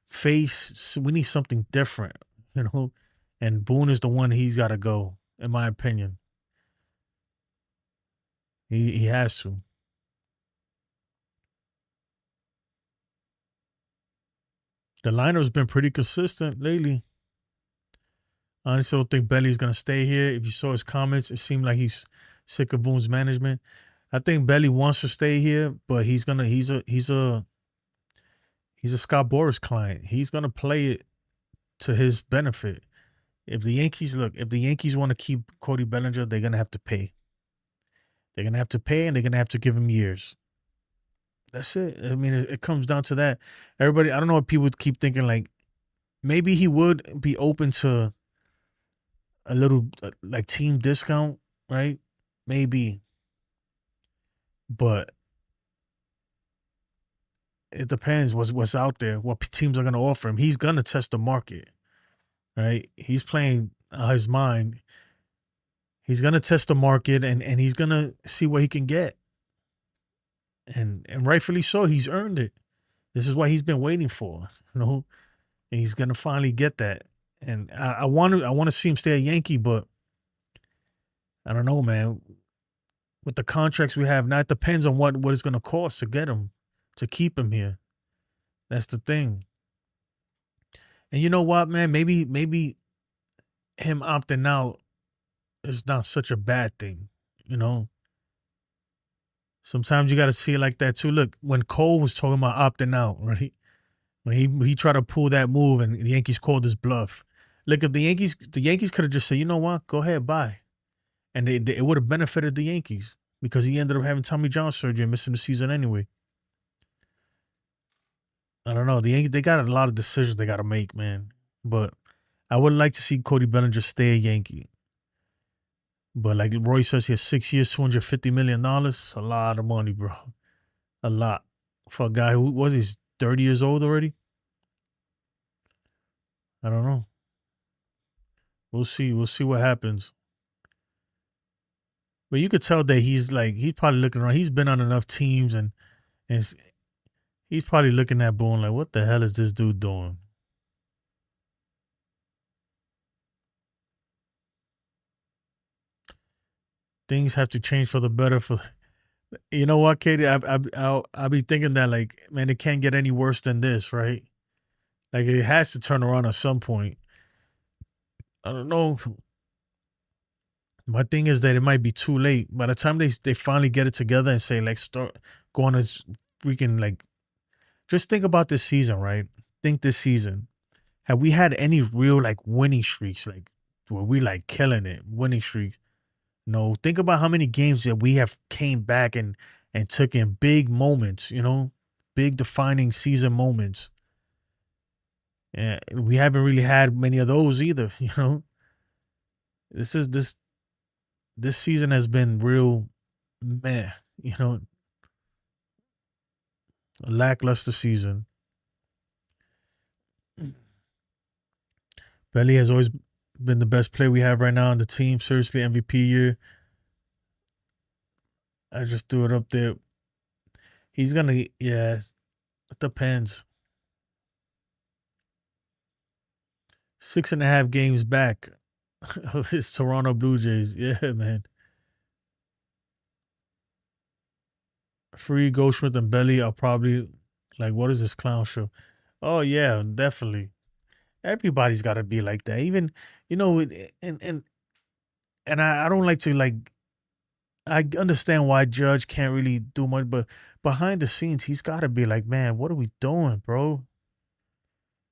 face. We need something different, you know. And Boone is the one he's got to go, in my opinion. He has to. The liner's been pretty consistent lately. I honestly don't think Belly's gonna stay here. If you saw his comments, it seemed like he's sick of Boone's management. I think Belly wants to stay here, but he's a Scott Boras client. He's gonna play it to his benefit. If the Yankees want to keep Cody Bellinger, they're gonna have to pay. They're gonna have to pay, and they're gonna have to give him years. That's it. I mean, it comes down to that. Everybody, I don't know if people keep thinking like maybe he would be open to a little like team discount, right? Maybe, but it depends what's out there, what teams are going to offer him. He's going to test the market, right? He's playing his mind. He's going to test the market, and he's going to see what he can get, and rightfully so. He's earned it. This is what he's been waiting for, and he's going to finally get that. And I want to see him stay a Yankee, but I don't know, man. With the contracts we have now, it depends on what it's going to cost to get him, to keep him here. That's the thing. And you know what, man? Maybe him opting out is not such a bad thing. You know, sometimes you got to see it like that too. Look, when Cole was talking about opting out, right? When he tried to pull that move, and the Yankees called his bluff. Look, if the Yankees could have just said, you know what, go ahead, bye, and it would have benefited the Yankees because he ended up having Tommy John surgery and missing the season anyway. I don't know. The Yankees, they got a lot of decisions they got to make, man. But I would like to see Cody Bellinger stay a Yankee. But like Roy says, he has 6 years, $250 million. A lot of money, bro. A lot for a guy who was he's 30 years old already. I don't know. We'll see. We'll see what happens. But you could tell that he's probably looking around. He's been on enough teams, and he's probably looking at Boone like, what the hell is this dude doing? Things have to change for the better. For you know what, Katie, I'll be thinking that like, man, it can't get any worse than this, right? Like it has to turn around at some point. I don't know. My thing is that it might be too late. By the time they finally get it together and say, like, start going to freaking like, just think about this season, right? Think this season. Have we had any real like winning streaks, like where we like killing it, winning streaks? No. Think about how many games that we have came back and took in big moments, big defining season moments. And we haven't really had many of those either, This is this season has been real meh, a lackluster season. Belly has always been the best player we have right now on the team. Seriously, MVP year. I just threw it up there. He's gonna, yeah, it depends. 6.5 games back of his Toronto Blue Jays. Yeah, man. Free Goldschmidt and Belly are probably like, what is this clown show? Oh yeah, definitely. Everybody's got to be like that. Even and I don't like to like. I understand why Judge can't really do much, but behind the scenes, he's got to be like, man, what are we doing, bro?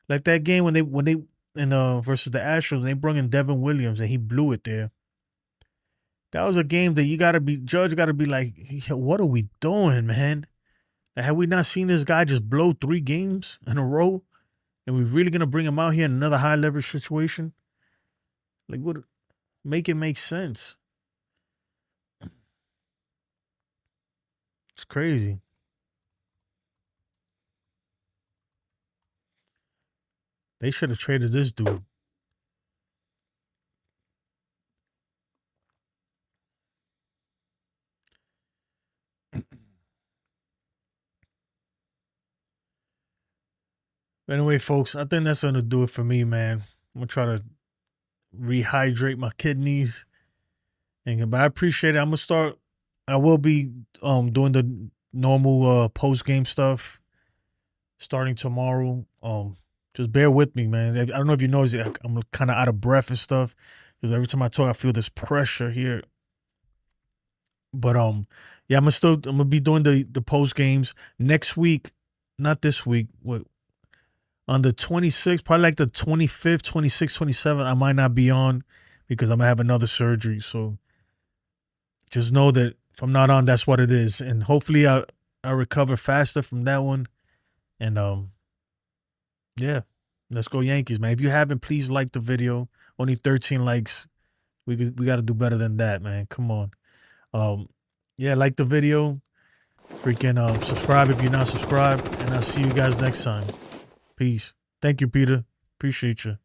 Like that game when they in versus the Astros, they brought in Devin Williams and he blew it there. That was a game that you got to be Judge got to be like, "Yo, what are we doing, man? Like, have we not seen this guy just blow 3 games in a row? And we're really gonna bring him out here in another high leverage situation? Like, what? Make it make sense. It's crazy. They should have traded this dude. Anyway, folks, I think that's gonna do it for me, man. I'm gonna try to rehydrate my kidneys. But I appreciate it. I'm gonna start. I will be doing the normal post game stuff starting tomorrow. Just bear with me, man. I don't know if you notice it. I'm kind of out of breath and stuff because every time I talk, I feel this pressure here. But yeah, I'm gonna be doing the post games next week, not this week. What, on the 26th, probably like the 25th, 26th, 27th, I might not be on because I'm gonna have another surgery. So just know that if I'm not on, that's what it is. And hopefully I recover faster from that one. And yeah, let's go Yankees, man. If you haven't, please like the video. Only 13 likes. We got to do better than that, man. Come on. Yeah, like the video. Freaking subscribe if you're not subscribed, and I'll see you guys next time. Peace. Thank you, Peter. Appreciate you.